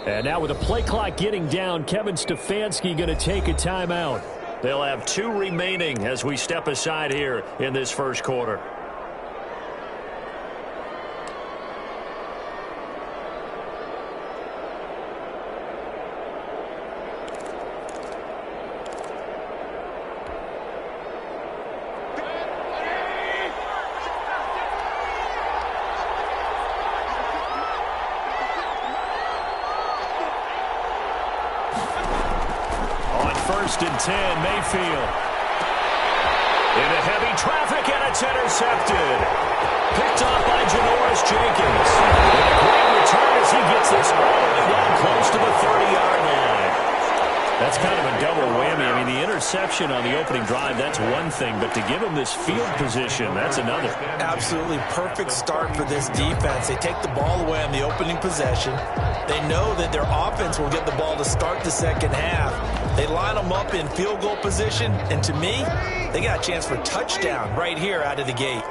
And now with the play clock getting down, Kevin Stefanski going to take a timeout. They'll have 2 remaining as we step aside here in this first quarter. First and 10, Mayfield. Into heavy traffic, and it's intercepted. Picked off by Janoris Jenkins. And a great return as he gets this all the way down close to the 30-yard line. That's kind of a double whammy. I mean, the interception on the opening drive, that's one thing. But to give him this field position, that's another. Absolutely perfect start for this defense. They take the ball away on the opening possession. They know that their offense will get the ball to start the second half. They line them up in field goal position, and to me, they got a chance for a touchdown right here out of the gate.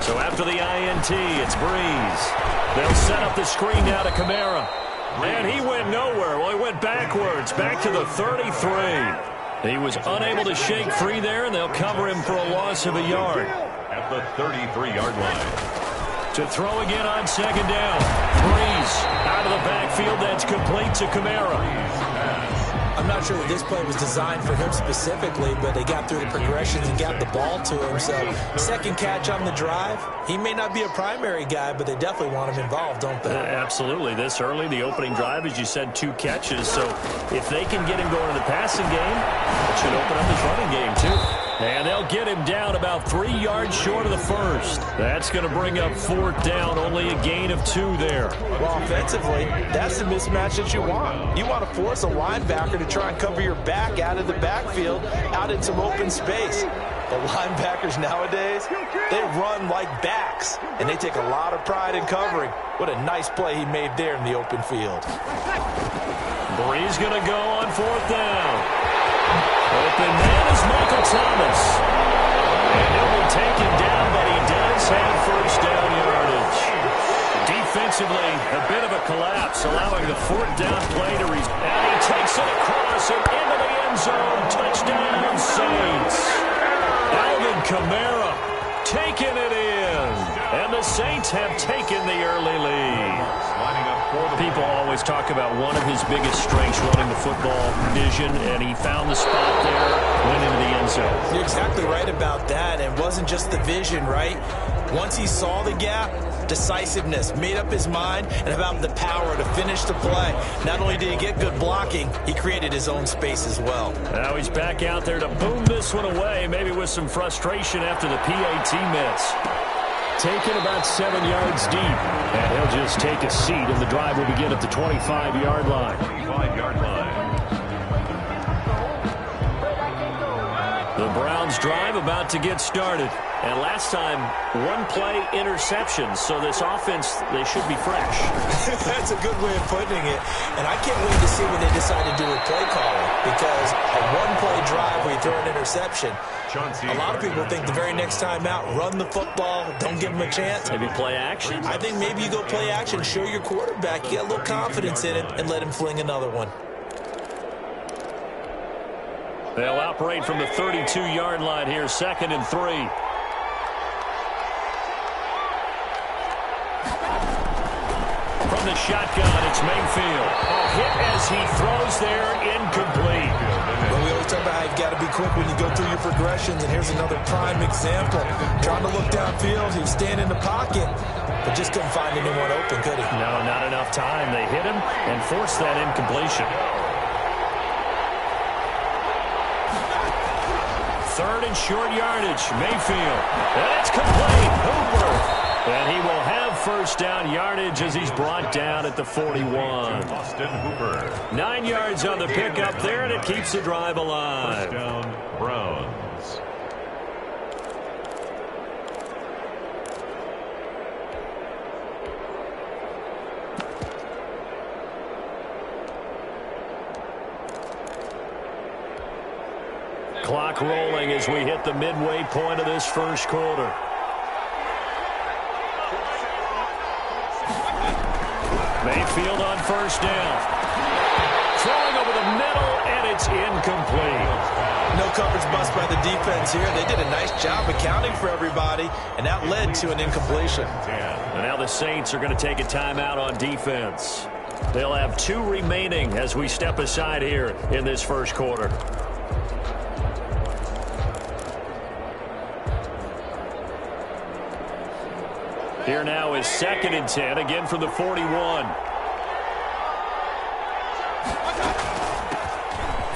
So after the INT, it's Breeze. They'll set up the screen now to Kamara. And he went nowhere. Well, he went backwards, back to the 33. He was unable to shake free there, and they'll cover him for a loss of a yard. At the 33-yard line. To throw again on second down. Breeze out of the backfield. That's complete to Kamara. I'm not sure that this play was designed for him specifically, but they got through the progressions and got the ball to him. So second catch on the drive. He may not be a primary guy, but they definitely want him involved, don't they? Absolutely. This early, the opening drive, as you said, 2 catches. So if they can get him going in the passing game, it should open up his running game too. And they'll get him down about 3 yards short of the first. That's going to bring up 4th down, only a gain of 2 there. Well, offensively, that's the mismatch that you want. You want to force a linebacker to try and cover your back out of the backfield, out in some open space. The linebackers nowadays, they run like backs, and they take a lot of pride in covering. What a nice play he made there in the open field. Breeze going to go on 4th down. Open man is Michael Thomas. And he'll be taken down, but he does have first down yardage. Defensively, a bit of a collapse, allowing the 4th down play to and he takes it across and into the end zone. Touchdown, Saints. Alvin Kamara taking it in. And the Saints have taken the early lead. People always talk about one of his biggest strengths running the football, vision, and he found the spot there, went into the end zone. You're exactly right about that. And it wasn't just the vision, right? Once he saw the gap, decisiveness, made up his mind, and about the power to finish the play. Not only did he get good blocking, he created his own space as well. Now he's back out there to boom this one away, maybe with some frustration after the PAT miss. Taken about 7 yards deep, and he'll just take a seat, and the drive will begin at the 25-yard line. 25-yard line. The Browns drive about to get started. And last time, 1-play interceptions, so this offense, they should be fresh. That's a good way of putting it. And I can't wait to see what they decide to do with play calling, because a 1-play drive where you throw an interception, a lot of people think the very next time out, run the football, don't give them a chance. Maybe play action? I think maybe you go play action, show your quarterback, you get a little confidence in him, and let him fling another one. They'll operate from the 32-yard line here, 2nd and 3. From the shotgun, it's Mayfield. Hit as he throws there, incomplete. Well, we always talk about how you've got to be quick when you go through your progressions, and here's another prime example. Trying to look downfield, he was standing in the pocket, but just couldn't find anyone open, could he? No, not enough time. They hit him and forced that incompletion. 3rd and short yardage, Mayfield. And it's complete. Hooper. And he will have first down yardage as he's brought down at the 41. Austin Hooper. 9 yards on the pickup there, and it keeps the drive alive. First down, Browns. Clock rolling as we hit the midway point of this first quarter. Mayfield on first down. Throwing over the middle, and it's incomplete. No coverage bust by the defense here. They did a nice job accounting for everybody, and that led to an incompletion. And now the Saints are going to take a timeout on defense. They'll have 2 remaining as we step aside here in this first quarter. Here now is 2nd and 10, again from the 41.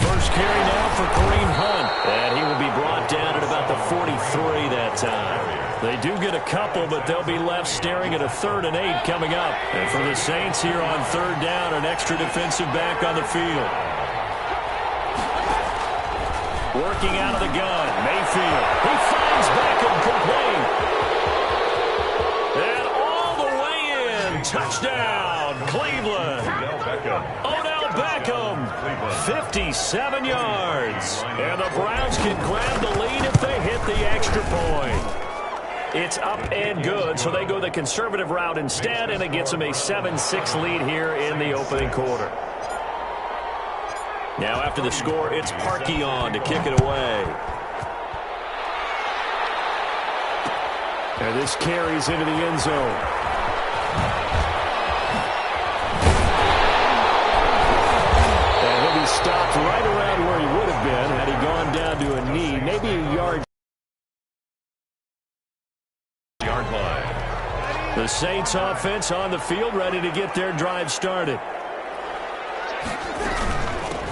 First carry now for Kareem Hunt, and he will be brought down at about the 43 that time. They do get a couple, but they'll be left staring at a 3rd and 8 coming up. And for the Saints here on 3rd down, an extra defensive back on the field. Working out of the gun, Mayfield. He finds Beckham complete. And all the way in, touchdown, Cleveland. Odell Beckham, 57 yards. And the Browns can grab the lead if they hit the extra point. It's up and good, so they go the conservative route instead, and it gets them a 7-6 lead here in the opening quarter. Now after the score, it's Parkey on to kick it away. And this carries into the end zone. And he'll be stopped right around where he would have been had he gone down to a knee, maybe a yard. The Saints offense on the field, ready to get their drive started.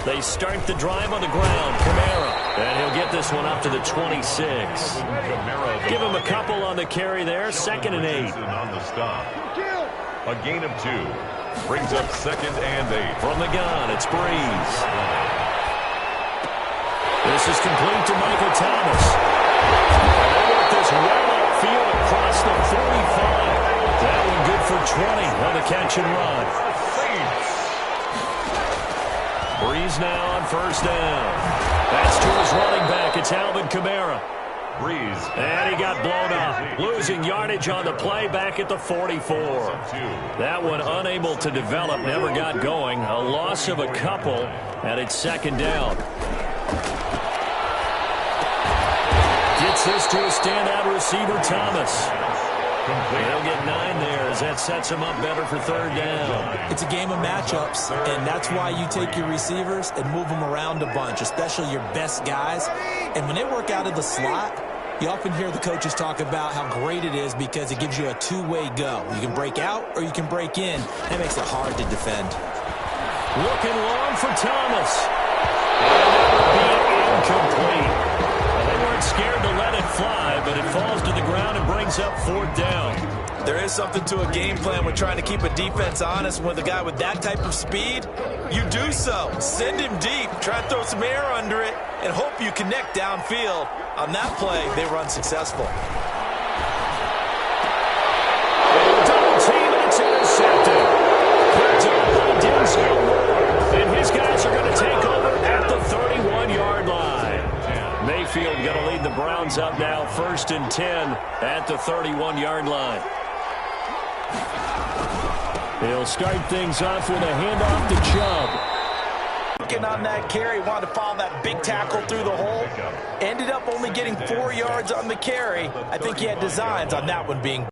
They start the drive on the ground. Kamara. And he'll get this one up to the 26. Give him a couple on the carry there. 2nd and 8. On the stop. A gain of 2. Brings up 2nd and 8. From the gun, it's Breeze. This is complete to Michael Thomas. They work this right upfield across the 45. That one good for 20 on the catch and run. Breeze now on first down. That's to his running back. It's Alvin Kamara. Breeze. And he got blown up. Losing yardage on the play back at the 44. That one unable to develop. Never got going. A loss of a couple. And it's 2nd down. Gets this to a standout receiver, Thomas. They'll get 9 there as that sets him up better for 3rd down. It's a game of matchups, and that's why you take your receivers and move them around a bunch, especially your best guys. And when they work out of the slot, you often hear the coaches talk about how great it is because it gives you a 2-way go. You can break out or you can break in. That makes it hard to defend. Looking long for Thomas. And that will be incomplete. They weren't scared to let it fly, but it falls to the ground and brings up 4th down. There is something to a game plan with trying to keep a defense honest. With a guy with that type of speed, you do so. Send him deep. Try and throw some air under it and hope you connect downfield. On that play, they were unsuccessful. Double team, and it's intercepted. Picked up by Denzel Ward. And his guys are going to take over at the 31-yard line. Mayfield going to lead the Browns up now, 1st and 10 at the 31-yard line. He'll start things off with a handoff to Chubb. On that carry, wanted to follow that big tackle through the hole. Ended up only getting 4 yards on the carry. I think he had designs on that one being.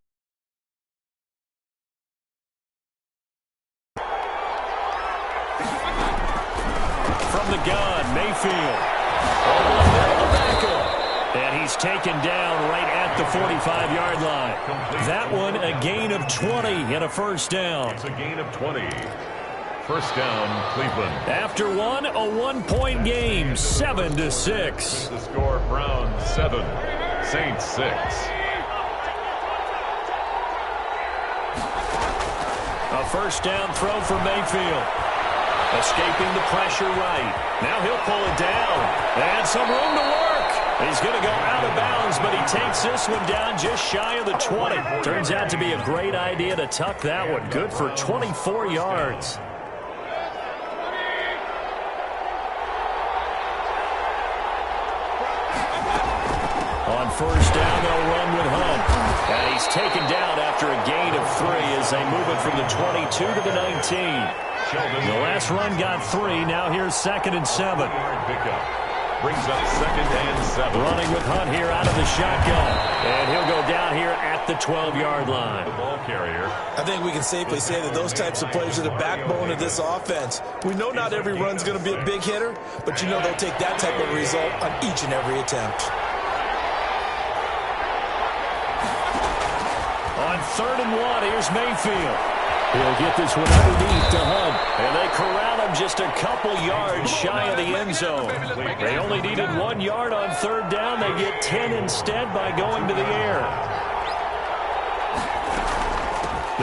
From the gun, Mayfield. Over the middle of Beckham. And he's taken down right at the 45-yard line. That one a gain of 20 and a 1st down. It's a gain of 20. 1st down, Cleveland. After one, a 1-point game, 7-6. The score, Browns 7, Saints 6. A 1st down throw for Mayfield. Escaping the pressure right. Now he'll pull it down. And some room to work. He's going to go out of bounds, but he takes this one down just shy of the 20. Turns out to be a great idea to tuck that one. Good for 24 yards. On 1st down, they'll run with Hunt. And he's taken down after a gain of 3 as as they move it from the 22 to the 19. The last run got 3. Now here's 2nd and 7. Brings up 2nd and 7. Running with Hunt here out of the shotgun. And he'll go down here at the 12-yard line. The ball carrier. I think we can safely say that those types of plays are the backbone of this offense. We know not every run's going to be a big hitter, but you know they'll take that type of result on each and every attempt. On 3rd and 1, here's Mayfield. He'll get this one underneath to Hunt. And they corral him just a couple yards shy of the end zone. They only needed 1 yard on 3rd down. They get 10 instead by going to the air.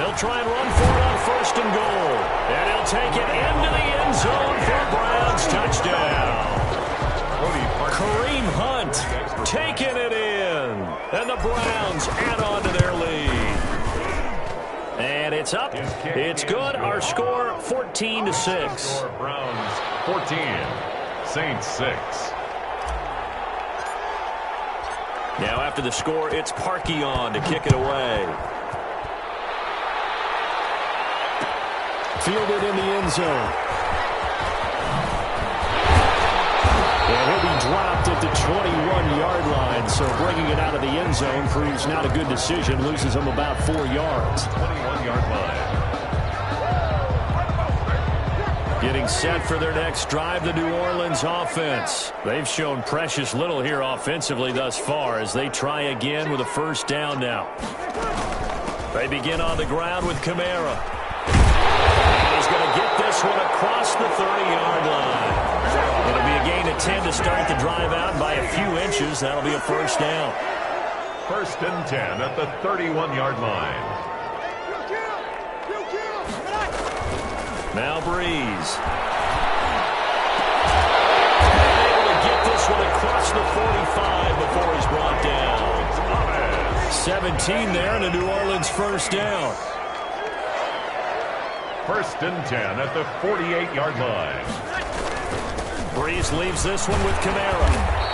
They'll try and run for it on 1st and goal. And he'll take it into the end zone for Browns touchdown. Kareem Hunt taking it in. And the Browns add on to their lead. And it's up. It's good. Our score, 14-6. Browns 14, Saints 6. Now after the score, it's Parkey on to kick it away. Fielded in the end zone. And he'll be dropped at the 21-yard line. So bringing it out of the end zone proves not a good decision. Loses him about 4 yards. 21-yard line. Getting set for their next drive, the New Orleans offense. They've shown precious little here offensively thus far as they try again with a 1st down now. They begin on the ground with Kamara. And he's going to get this one across the 30-yard line. It'll be a gain of 10 to start the drive out by a few inches. That'll be a 1st down. 1st and 10 at the 31-yard line. Now Breeze. Able to get this one across the 45 before he's brought down. 17 there and a New Orleans 1st down. 1st and 10 at the 48-yard line. Breeze leaves this one with Kamara.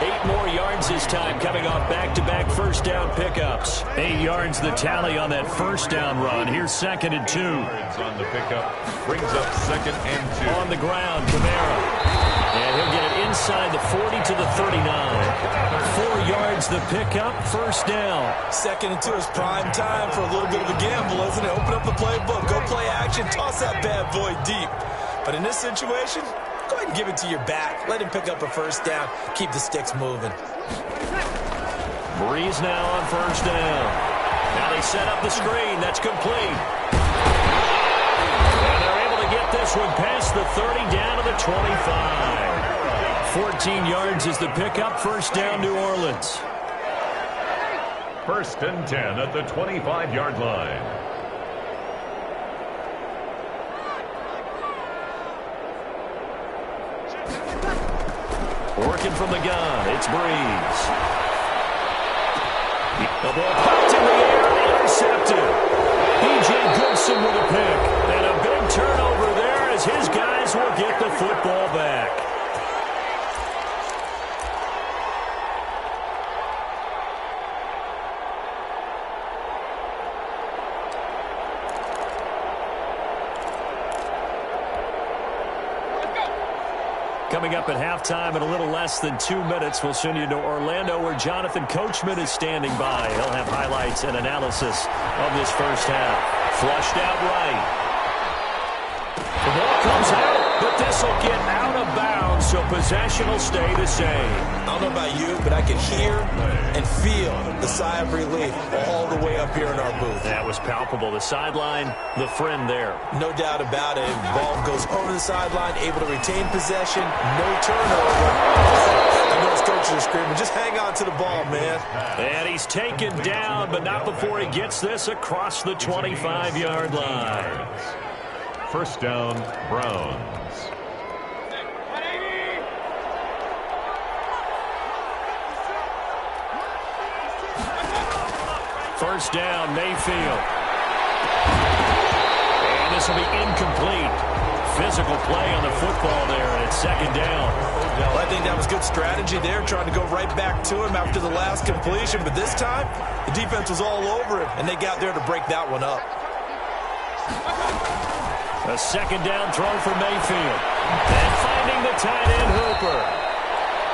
8 more yards this time, coming off back-to-back 1st down pickups. 8 yards the tally on that 1st down run. Here's 2nd and 2. On the pickup, brings up 2nd and 2. On the ground, Kamara. And he'll get it inside the 40 to the 39. 4 yards the pickup, 1st down. 2nd and 2 is prime time for a little bit of a gamble, isn't it? Open up the playbook, go play action, toss that bad boy deep. But in this situation, go ahead and give it to your back. Let him pick up a 1st down. Keep the sticks moving. Breeze now on 1st down. Now they set up the screen. That's complete. And they're able to get this one past the 30 down to the 25. 14 yards is the pickup. 1st down, New Orleans. 1st and 10 at the 25-yard line. Working from the gun, it's Breeze. The ball popped in the air, intercepted. B.J. Goodson with a pick. And a big turnover there as his guys will get the football back. Coming up at halftime in a little less than 2 minutes, we'll send you to Orlando where Jonathan Coachman is standing by. He'll have highlights and analysis of this 1st half. Flushed out right. The ball comes out, but this will get out of bounds, so possession will stay the same. I don't know about you, but I can hear and feel the sigh of relief all the way up here in our booth. That was palpable. The sideline, the friend there. No doubt about it. Ball goes over the sideline, able to retain possession, no turnover. I know his coaches are screaming, just hang on to the ball, man. And he's taken down, but not before he gets this across the 25-yard line. 1st down, Browns. First down, Mayfield. And this will be incomplete. physical play on the football there, and it's second down. Well, I think that was good strategy there, trying to go right back to him after the last completion. But this time, the defense was all over him, and they got there to break that one up. A second down throw for Mayfield. And finding the tight end, Hooper.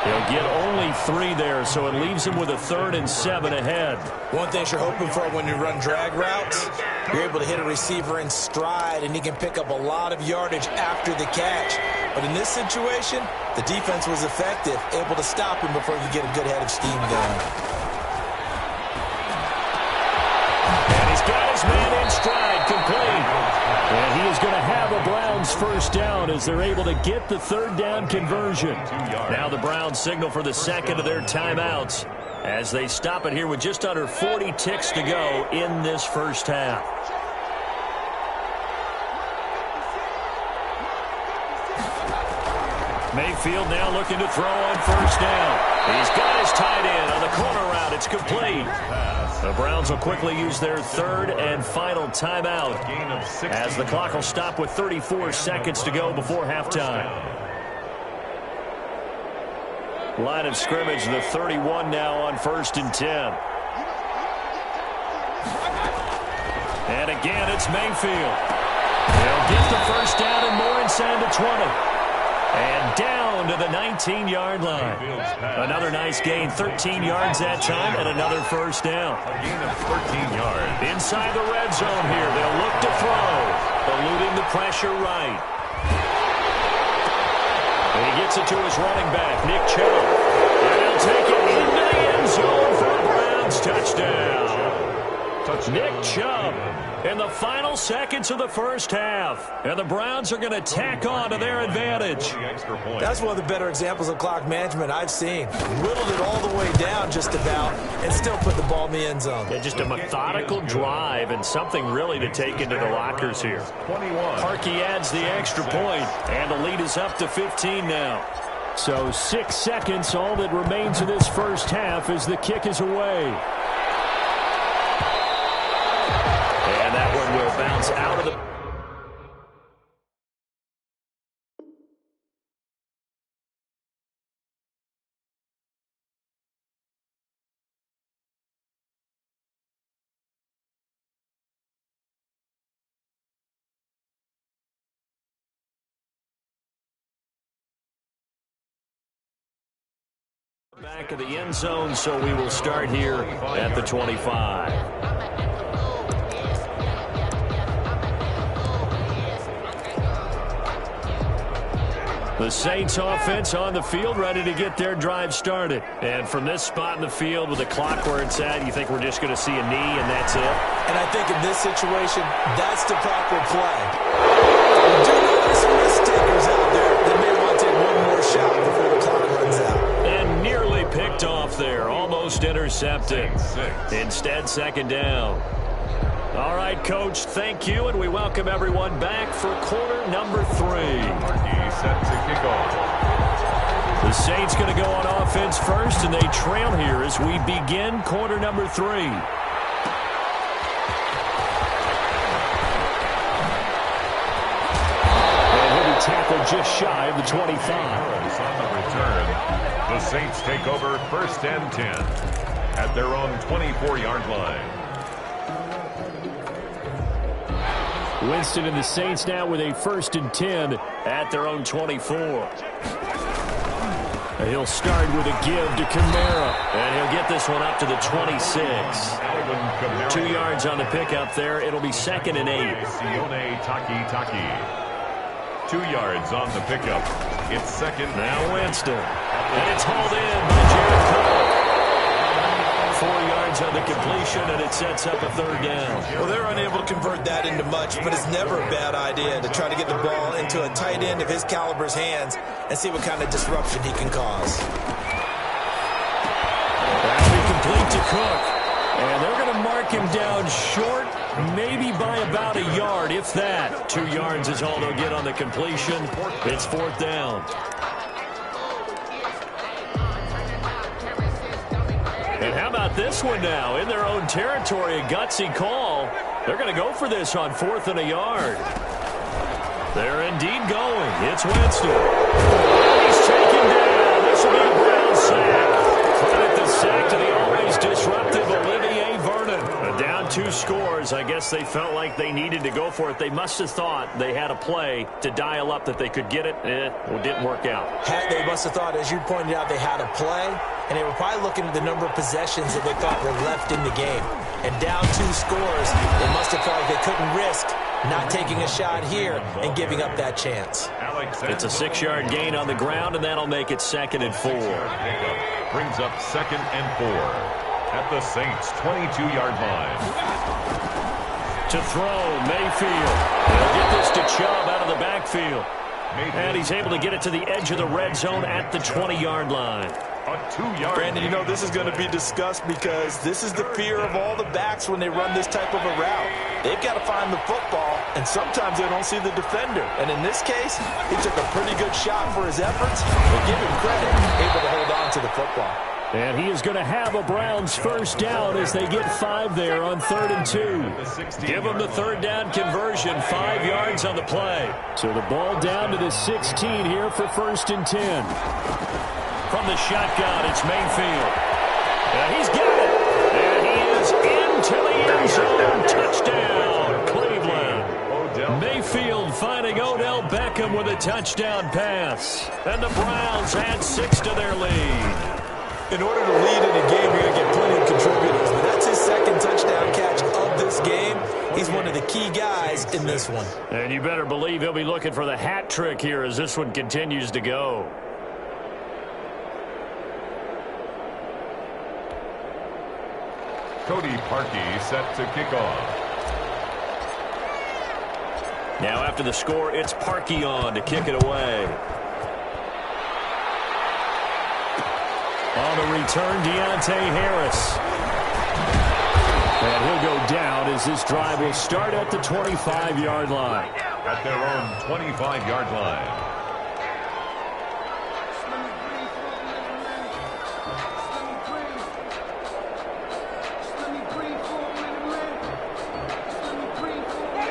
He'll get only 3 there, so it leaves him with a 3rd and 7 ahead. One thing you're hoping for when you run drag routes, you're able to hit a receiver in stride, and he can pick up a lot of yardage after the catch. But in this situation, the defense was effective, able to stop him before he could get a good head of steam going. And he's got his man in stride, complete. And he is going to have a Browns first down as they're able to get the 3rd down conversion. Now the Browns signal for the second of their timeouts as they stop it here with just under 40 ticks to go in this first half. Mayfield now looking to throw on first down. He's got his tight end on the corner route. It's complete. The Browns will quickly use their 3rd and final timeout as the clock will stop with 34 seconds to go before halftime. Line of scrimmage, the 31 now on 1st and 10. And again, it's Mayfield. They'll get the first down and more inside the 20. And down to the 19-yard line. Another nice gain, 13 yards that time, and another first down. A gain of 13 yards. Inside the red zone here, they'll look to throw, eluding the pressure right. And he gets it to his running back, Nick Chubb. And he'll take it into the end zone for a Browns touchdown. Nick Chubb in the final seconds of the first half. And the Browns are going to tack on to their advantage. That's one of the better examples of clock management I've seen. Whittled it all the way down just about and still put the ball in the end zone. Yeah, just a methodical drive and something really to take into the lockers here. 21. Parkey adds the extra point, and the lead is up to 15 now. So 6 seconds, all that remains in this first half as the kick is away. And that one will bounce out of the... back of the end zone, so we will start here at the 25. The Saints offense on the field, ready to get their drive started. And from this spot in the field with the clock where it's at, you think we're just going to see a knee and that's it? And I think in this situation, that's the proper play. We do know there's some risk takers out there that may want to take one more shot before the clock runs out. And nearly picked off there, almost intercepted. Instead, second down. All right, Coach, thank you, and we welcome everyone back for quarter number 3. Set to kick off. The Saints going to go on offense first, and they trail here as we begin quarter number 3. And he'll be tackled just shy of the 25. On the return, the Saints take over 1st and 10 at their own 24-yard line. Winston and the Saints now with a 1st and 10 at their own 24. And he'll start with a give to Kamara, and he'll get this one up to the 26. 2 yards on the pickup there. It'll be 2nd and 8. Sione Taki. 2 yards on the pickup. It's 2nd. Now Winston. And it's hauled in by Jared Cook. 4 yards on the completion, and it sets up a 3rd down. Well, they're unable to convert that into much, but it's never a bad idea to try to get the ball into a tight end of his caliber's hands and see what kind of disruption he can cause. That'll be complete to Cook. And they're going to mark him down short, maybe by about a yard, if that. 2 yards is all they'll get on the completion. It's 4th down. And how about this one now? In their own territory, a gutsy call. They're going to go for this on 4th and a yard. They're indeed going. It's Winston. He's taken down. This will be a Brown sack. Credit the sack to the always disruptive Olivier Vernon. Down 2 scores. I guess they felt like they needed to go for it. They must have thought they had a play to dial up that they could get it. Well, it didn't work out. They must have thought, as you pointed out, they had a play, and they were probably looking at the number of possessions that they thought were left in the game. And down 2 scores, they must have felt like they couldn't risk not taking a shot here and giving up that chance. It's a 6-yard gain on the ground, and that'll make it 2nd and 4. Brings up 2nd and 4 at the Saints' 22-yard line. To throw, Mayfield. They'll get this to Chubb out of the backfield. And he's able to get it to the edge of the red zone at the 20-yard line. A 2-yard. Brandon, you know this is going to be discussed because this is the fear of all the backs when they run this type of a route. They've got to find the football, and sometimes they don't see the defender. And in this case, he took a pretty good shot for his efforts, but give him credit, able to hold on to the football. And he is going to have a Browns first down as they get 5 there on 3rd and 2. Give them the 3rd down conversion, 5 yards on the play. So the ball down to the 16 here for 1st and 10. From the shotgun, it's Mayfield. He's got it. And he is into the end zone. Touchdown, Cleveland. Mayfield finding Odell Beckham with a touchdown pass. And the Browns add 6 to their lead. In order to lead in a game, you're going to get plenty of contributors. But that's his 2nd touchdown catch of this game. He's one of the key guys in this one. And you better believe he'll be looking for the hat trick here as this one continues to go. Cody Parkey set to kick off. Now after the score, it's Parkey on to kick it away. On the return, Deontay Harris. And he'll go down as this drive will start at the 25-yard line. At their own 25-yard line.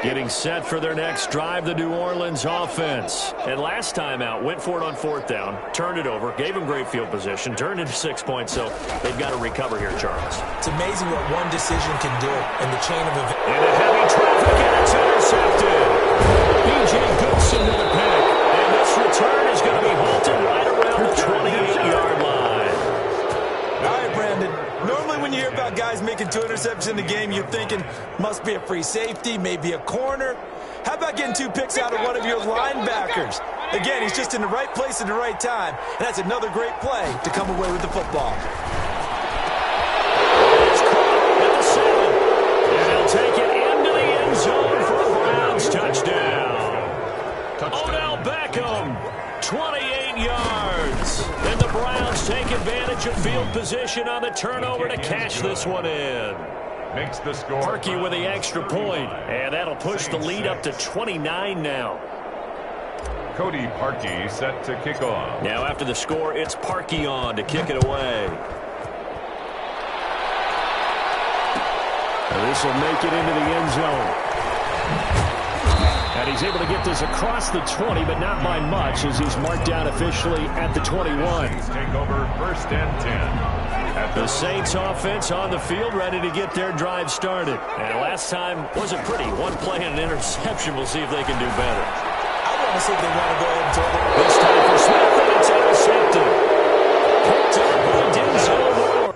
Getting set for their next drive, the New Orleans offense. And last time out, went for it on 4th down, turned it over, gave them great field position, turned into 6 points, so they've got to recover here, Charles. It's amazing what one decision can do in the chain of events. Into heavy traffic, and it's intercepted. B.J. Goodson to the pick. And this return is going to be halted right around the 28-yard line. All right, Brandon. Normally when you hear about guys making 2 interceptions in the game, you're thinking must be a free safety, maybe a corner. How about getting 2 picks out of one of your linebackers? Again, he's just in the right place at the right time, and that's another great play to come away with the football. It's caught at the 7. And he'll take it into the end zone for a Browns touchdown. Odell Beckham, 28 yards. And the Browns take advantage of field position on the turnover to cash this one in. Makes the score. Parkey with the extra point, and that'll push the lead up to 29 now. Cody Parkey set to kick off. Now after the score, it's Parkey on to kick it away. And this will make it into the end zone. And he's able to get this across the 20, but not by much, as he's marked down officially at the 21. Take over 1st and 10. The Saints offense on the field, ready to get their drive started. And last time wasn't pretty. 1 play and an interception. We'll see if they can do better. I want to see if they want to go ahead and throw it. This time for Smith, and it's intercepted. Picked up by Denzel Ward.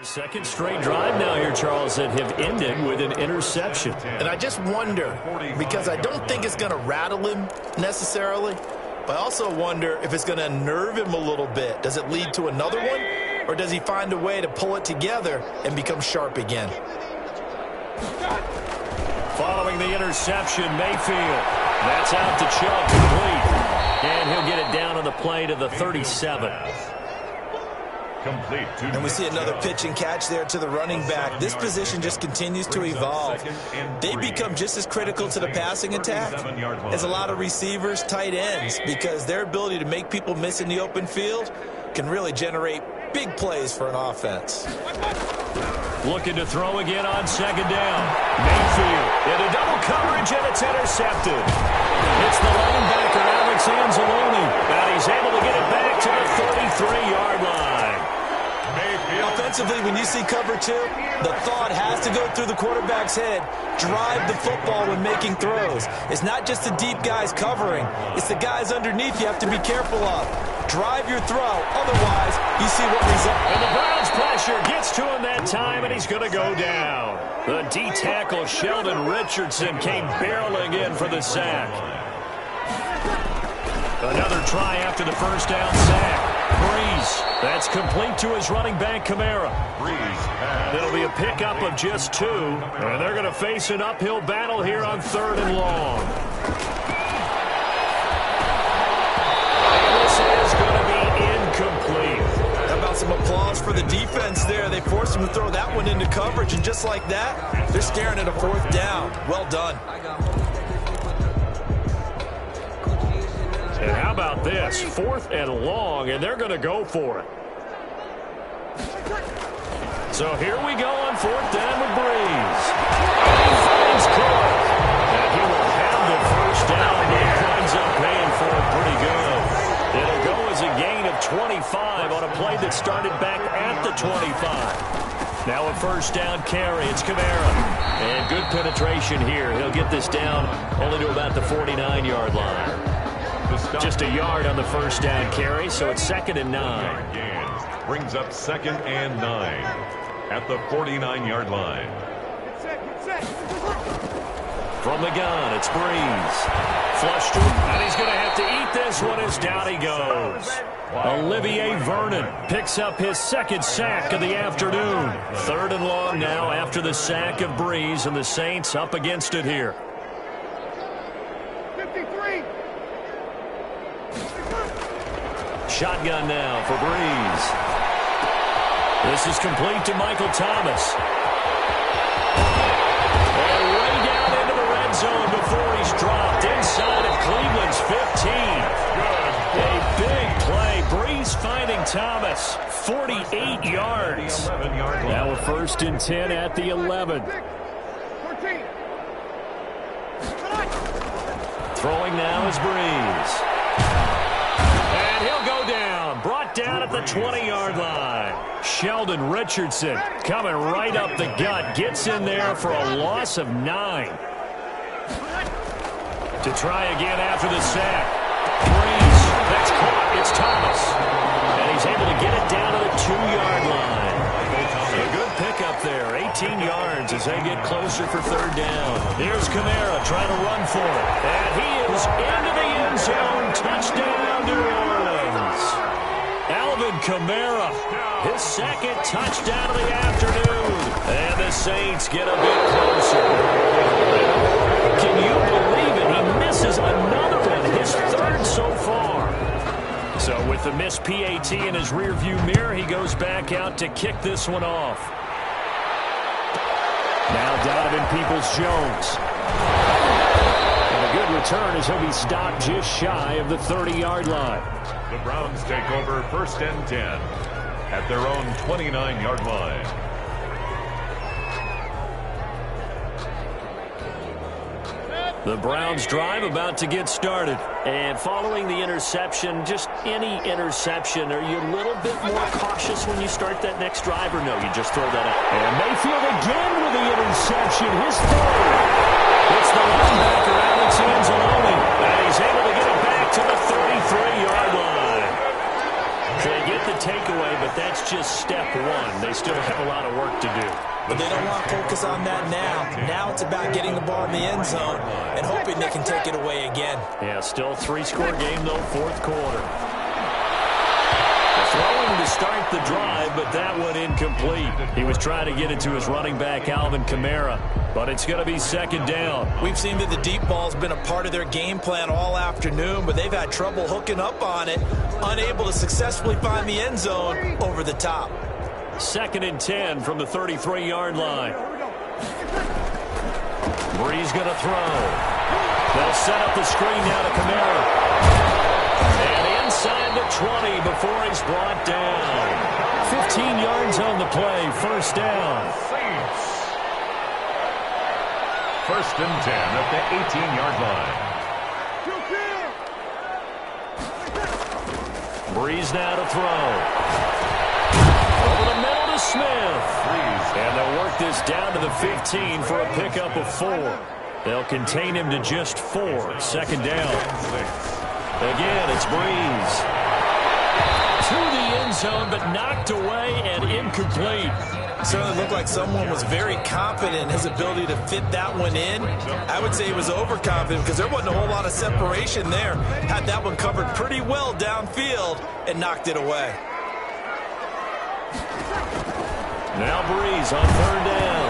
Second straight drive now here, Charles, that have ended with an interception. And I just wonder, because I don't think it's going to rattle him necessarily, but I also wonder if it's going to unnerve him a little bit. Does it lead to another one, or does he find a way to pull it together and become sharp again? Following the interception, Mayfield. That's out to Chubb, complete. And he'll get it down on the play to the 37. Complete. And we see another pitch and catch there to the running back. This position just continues to evolve. They become just as critical to the passing attack as a lot of receivers, tight ends, because their ability to make people miss in the open field can really generate big plays for an offense. Looking to throw again on second down. Mayfield into double coverage, and it's intercepted. It's the linebacker, Alex Anzalone, and he's able to get it back to the 33-yard line. Offensively, when you see cover two, the thought has to go through the quarterback's head. Drive the football when making throws. It's not just the deep guys covering. It's the guys underneath you have to be careful of. Drive your throw. Otherwise, you see what results. And the Browns pressure gets to him that time, and he's going to go down. The D-tackle, Sheldon Richardson, came barreling in for the sack. Another try after the first down sack. Breeze. That's complete to his running back, Kamara. It'll be a pickup of just 2, and they're going to face an uphill battle here on 3rd and long. This is going to be incomplete. How about some applause for the defense there? They forced him to throw that one into coverage, and just like that, they're staring at a 4th down. Well done. And how about this? 4th and long, and they're going to go for it. So here we go on 4th down with Breeze. And he finds Cook. And he will have the first down, and he winds up paying for it pretty good. It'll go as a gain of 25 on a play that started back at the 25. Now a first down carry. It's Kamara. And good penetration here. He'll get this down only to about the 49-yard line. Just a yard on the first down carry, so it's 2nd and 9. Brings up 2nd and 9 at the 49-yard line. From the gun, it's Breeze. Flushed him, and he's going to have to eat this one as down he goes. Olivier Vernon picks up his 2nd sack of the afternoon. 3rd and long now after the sack of Breeze, and the Saints up against it here. Shotgun now for Breeze. This is complete to Michael Thomas. And way down into the red zone before he's dropped inside of Cleveland's 15. A big play. Breeze finding Thomas. 48 yards. Now a 1st and 10 at the 11. Throwing now is Breeze. And he'll go down. Brought down at the 20-yard line. Sheldon Richardson coming right up the gut. Gets in there for a loss of 9. To try again after the sack. Breeze. That's caught. It's Thomas. And he's able to get it down to the 2-yard line. A good pickup there. 18 yards as they get closer for 3rd down. Here's Kamara trying to run for it. And he is into the end zone. Touchdown, New Orleans. Alvin Kamara, his 2nd touchdown of the afternoon. And the Saints get a bit closer. Can you believe it? He misses another one, his 3rd so far. So with the missed PAT in his rearview mirror, he goes back out to kick this one off. Now Donovan Peoples-Jones. And a good return as he'll be stopped just shy of the 30-yard line. The Browns take over 1st and 10 at their own 29-yard line. The Browns drive about to get started. And following the interception, just any interception, are you a little bit more cautious when you start that next drive, or no, you just throw that out? And Mayfield again with the interception, his 3rd. It's the linebacker, Alex Anzalone, and he's able to get it back to the 33-yard line. So they get the takeaway, but that's just step 1. They still have a lot of work to do. But they don't want to focus on that now. Now it's about getting the ball in the end zone and hoping they can take it away again. Yeah, still 3-score game, though, 4th quarter. Throwing to start the drive, but that one incomplete. incomplete. He was trying to get it to his running back, Alvin Kamara, but it's going to be second down. We've seen that the deep ball's been a part of their game plan all afternoon, but they've had trouble hooking up on it, unable to successfully find the end zone over the top. 2nd and 10 from the 33-yard line. Breeze going to throw. They'll set up the screen now to Kamara. And inside the 20 before he's brought down. 15 yards on the play, 1st down. First and 10 at the 18-yard line. Breeze now to throw. Over the middle to Smith. And they'll work this down to the 15 for a pickup of 4. They'll contain him to just 4. 2nd down. Again, it's Breeze. To the end zone, but knocked away and incomplete. Certainly looked like someone was very confident in his ability to fit that one in. I would say he was overconfident because there wasn't a whole lot of separation there. Had that one covered pretty well downfield and knocked it away. Now Breeze on 3rd down.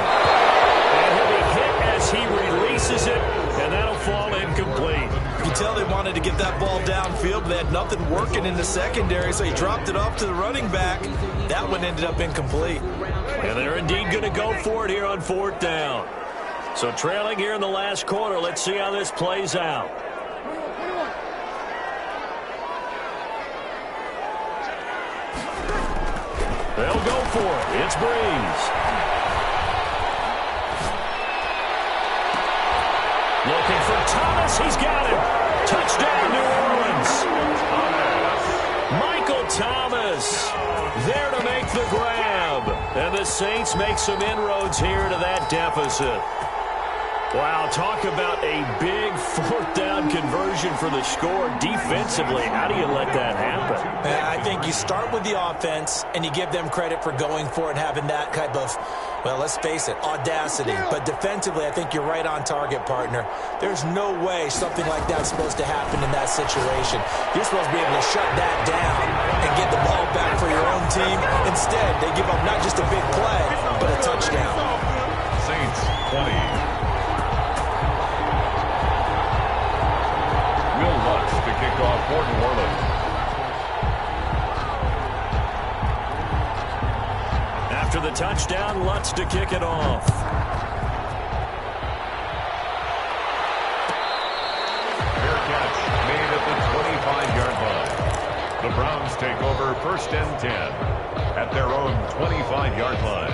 And he'll be hit as he releases it, and that'll fall incomplete. You can tell they wanted to get that ball downfield, but they had nothing working in the secondary, so he dropped it off to the running back. That one ended up incomplete. And they're indeed going to go for it here on 4th down. So trailing here in the last quarter, let's see how this plays out. They'll go for it. It's Breeze. Looking for Thomas. He's got him. Touchdown, New Orleans. Michael Thomas there to make the grab. And the Saints make some inroads here to that deficit. Wow, talk about a big 4th down conversion for the score. Defensively, how do you let that happen? I think you start with the offense, and you give them credit for going for it and having that type of, well, let's face it, audacity. But defensively, I think you're right on target, partner. There's no way something like that's supposed to happen in that situation. You're supposed to be able to shut that down and get the ball back for your own team. Instead, they give up not just a big play, but a touchdown. Saints 20. To kick off for New Orleans. After the touchdown, Lutz to kick it off. Fair catch made at the 25-yard line. The Browns take over 1st and 10 at their own 25-yard line.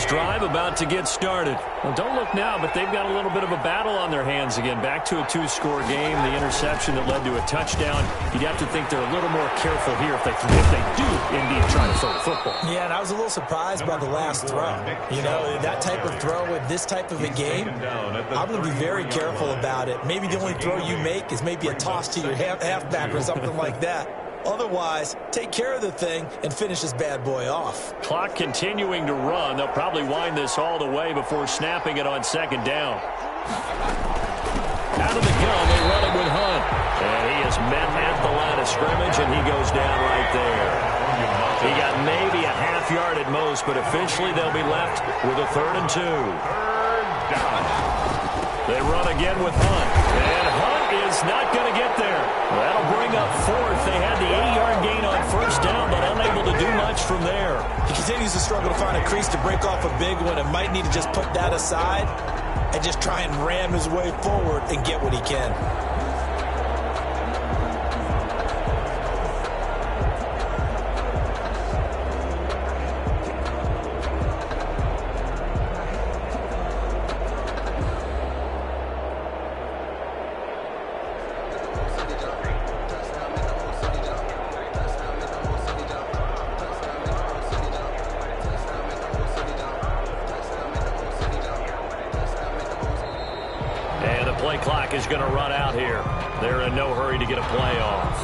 Drive about to get started. Well, don't look now, but they've got a little bit of a battle on their hands again. Back to a 2-score game. The interception that led to a touchdown. You'd have to think they're a little more careful here if they do indeed try to throw the football. Yeah, and I was a little surprised by the last throw. You know, that type of throw with this type of a game, I'm going to be very careful about it. Maybe the only throw you make is maybe a toss to your halfback or something like that. Otherwise, take care of the thing and finish this bad boy off. Clock continuing to run. They'll probably wind this all the way before snapping it on 2nd down. Out of the gun, they run it with Hunt. And he is met at the line of scrimmage, and he goes down right there. He got maybe a half yard at most, but officially they'll be left with a 3rd and 2. They run again with Hunt. And Hunt is not going to get there. That'll bring up 4th. They had the 80-yard gain on 1st down, but unable to do much from there. He continues to struggle to find a crease to break off a big one and might need to just put that aside and just try and ram his way forward and get what he can. Is going to run out here. They're in no hurry to get a play off.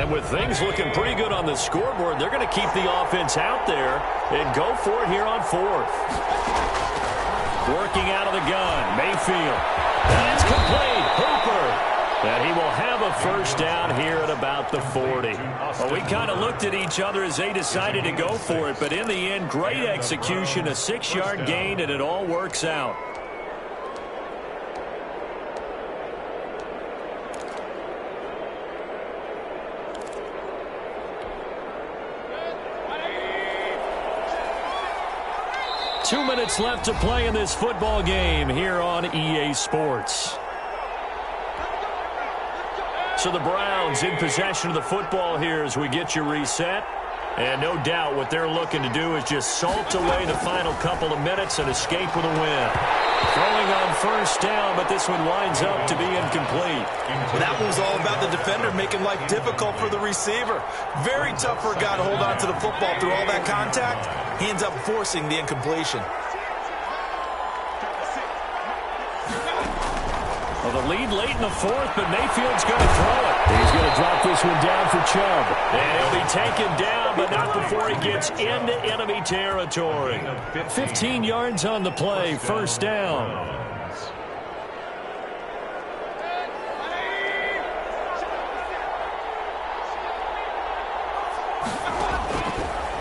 And with things looking pretty good on the scoreboard, they're going to keep the offense out there and go for it here on fourth. Working out of the gun, Mayfield. And it's complete. Hooper. And he will have a first down here at about the 40. Well, we kind of looked at each other as they decided to go for it, but in the end, great execution, a 6-yard gain, and it all works out. Two minutes left to play in this football game here on EA Sports. So the Browns in possession of the football here as we get you reset. And no doubt what they're looking to do is just salt away the final couple of minutes and escape with a win. Throwing on first down, but this one winds up to be incomplete. Well, that one was all about the defender making life difficult for the receiver. Very tough for a guy to hold on to the football through all that contact. He ends up forcing the incompletion. Well, the lead late in the fourth, but Mayfield's going to throw it. He's going to drop this one down for Chubb. And he'll be taken down, but not before he gets into enemy territory. 15 yards on the play, first down.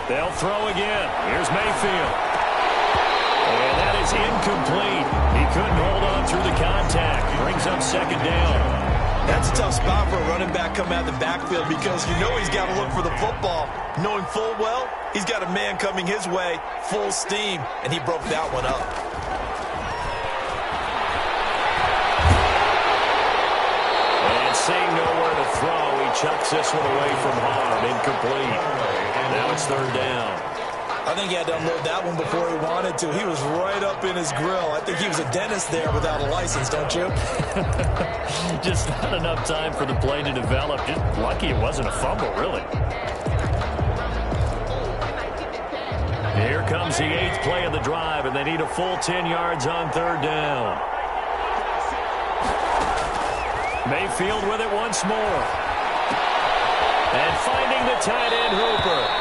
They'll throw again. Here's Mayfield. And that is incomplete. He couldn't hold on through the contact. Brings up second down. That's a tough spot for a running back coming out of the backfield because you know he's got to look for the football, knowing full well he's got a man coming his way, full steam, and he broke that one up. And seeing nowhere to throw, he chucks this one away from harm. Incomplete. Now it's third down. I think he had to unload that one before he wanted to. He was right up in his grill. I think he was a dentist there without a license, don't you? Just not enough time for the play to develop. Just lucky it wasn't a fumble, really. Here comes the 8th play of the drive, and they need a full 10 yards on third down. Mayfield with it once more. And finding the tight end, Hooper.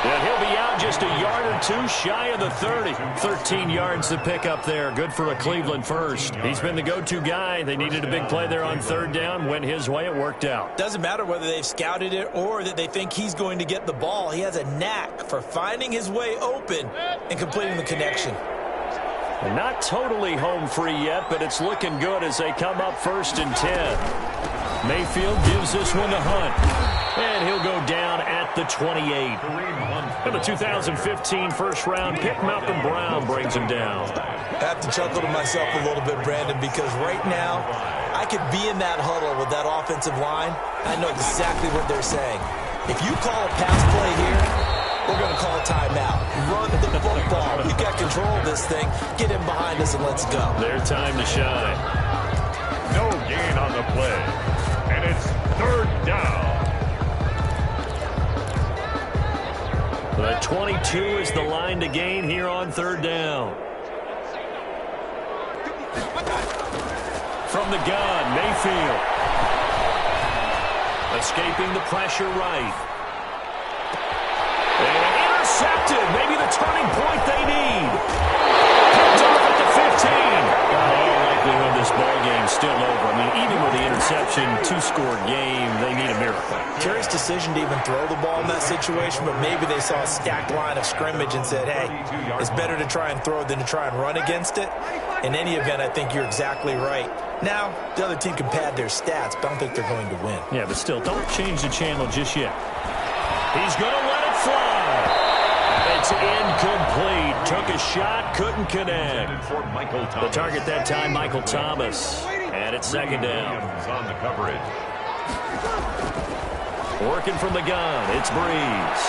And he'll be out just a yard or two shy of the 30. 13 yards to pick up there. Good for a Cleveland first. He's been the go-to guy. They needed a big play there on third down. Went his way. It worked out. Doesn't matter whether they've scouted it or that they think he's going to get the ball. He has a knack for finding his way open and completing the connection. And not totally home free yet, but it's looking good as they come up first and 10. Mayfield gives this one to Hunt. And he'll go down at the 28. And the 2015 first-round pick, Malcolm Brown, brings him down. I have to chuckle to myself a little bit, Brandon, because right now I could be in that huddle with that offensive line. I know exactly what they're saying. If you call a pass play here, we're going to call a timeout. Run the football. You got control of this thing. Get in behind us and let's go. Their time to shine. No gain on the play. And it's third down. The 22 is the line to gain here on third down. From the gun, Mayfield. Escaping the pressure right. And intercepted. Maybe the turning point they need. Picked off at the 15. All likelihood this ball game's still over. I mean, even with the interception, two-score game, they need a miracle. Curious decision to even throw the ball in that situation, but maybe they saw a stacked line of scrimmage and said, hey, it's better to try and throw than to try and run against it. In any event, I think you're exactly right. Now, the other team can pad their stats, but I don't think they're going to win. Yeah, but still, don't change the channel just yet. He's going to let it fly. It's incomplete. Took a shot, couldn't connect. The target that time, Michael Thomas. And it's second down. On the coverage. Working from the gun, it's Breeze.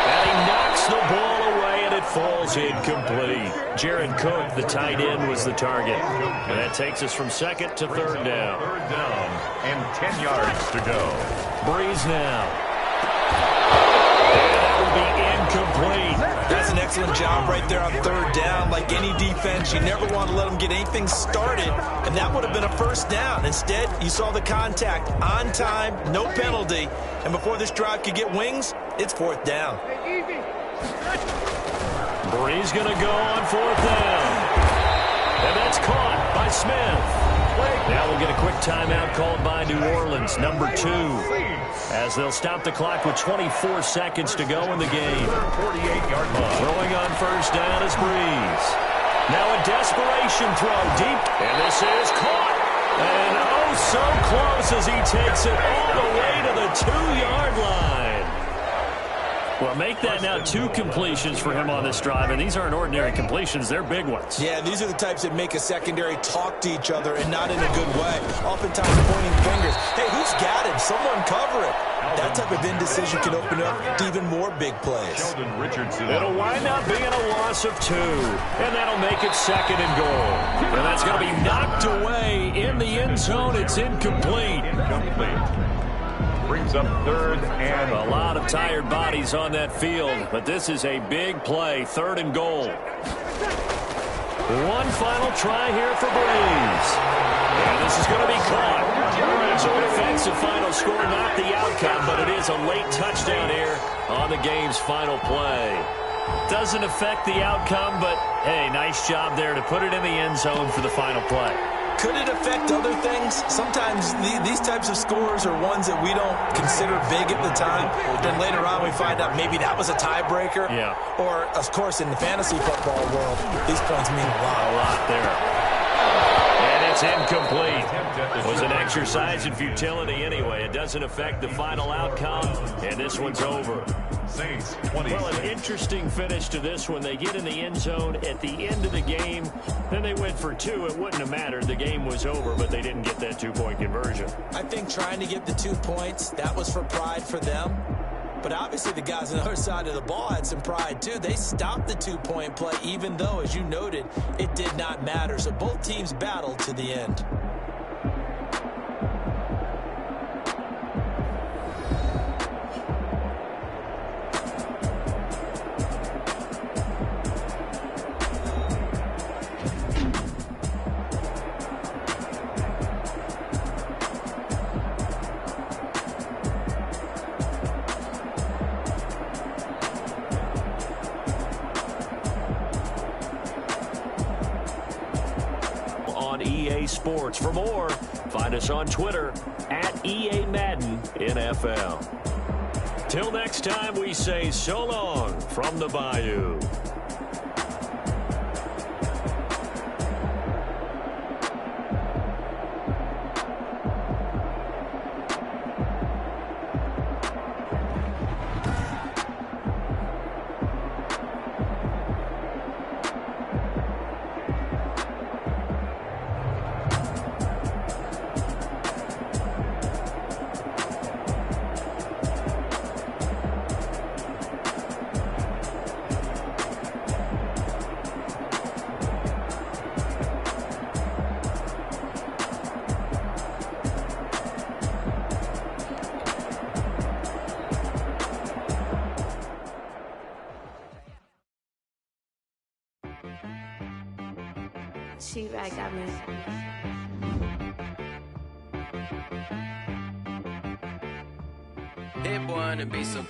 And he knocks the ball away, and it falls incomplete. Jared Cook, the tight end, was the target. And that takes us from second to third down. Third down and 10 yards to go. Breeze now. And that will be incomplete. That's an excellent job right there on third down. Like any defense, you never want to let them get anything started, and that would have been a first down. Instead, you saw the contact on time, no penalty, and before this drive could get wings, it's fourth down. Brees going to go on fourth down. And that's caught by Smith. Now we'll get a quick timeout called by New Orleans, number 2, as they'll stop the clock with 24 seconds to go in the game. 48-yard line. Throwing on first down is Brees. Now a desperation throw deep, and this is caught. And oh, so close as he takes it all the way to the 2-yard line. Well, make that now 2 completions for him on this drive, and these aren't ordinary completions. They're big ones. Yeah, these are the types that make a secondary talk to each other and not in a good way. Oftentimes pointing fingers. Hey, who's got him? Someone cover it. That type of indecision can open up to even more big plays. It'll wind up being a loss of 2, and that'll make it second and goal. And that's going to be knocked away in the end zone. It's incomplete. Brings up third and a lot of tired bodies on that field, but this is a big play, third and goal. One final try here for Brees. And this is going to be caught. So an offensive final score, not the outcome, but it is a late touchdown here on the game's final play. Doesn't affect the outcome, but hey, nice job there to put it in the end zone for the final play. Could it affect other things? Sometimes these types of scores are ones that we don't consider big at the time. Then later on we find out maybe that was a tiebreaker. Yeah. Or, of course, in the fantasy football world, these points mean a lot. A lot there. And it's incomplete. It was an exercise in futility anyway. It doesn't affect the final outcome, and this one's over. Saints 20. Well, an interesting finish to this one. They get in the end zone at the end of the game. Then they went for 2. It wouldn't have mattered. The game was over, but they didn't get that 2-point conversion. I think trying to get the 2 points, that was for pride for them. But obviously the guys on the other side of the ball had some pride too. They stopped the 2-point play, even though, as you noted, it did not matter. So both teams battled to the end. Sports. For more, find us on Twitter at EA Madden NFL. Till next time, we say so long from the Bayou. She-Rag got me. Hit one and be so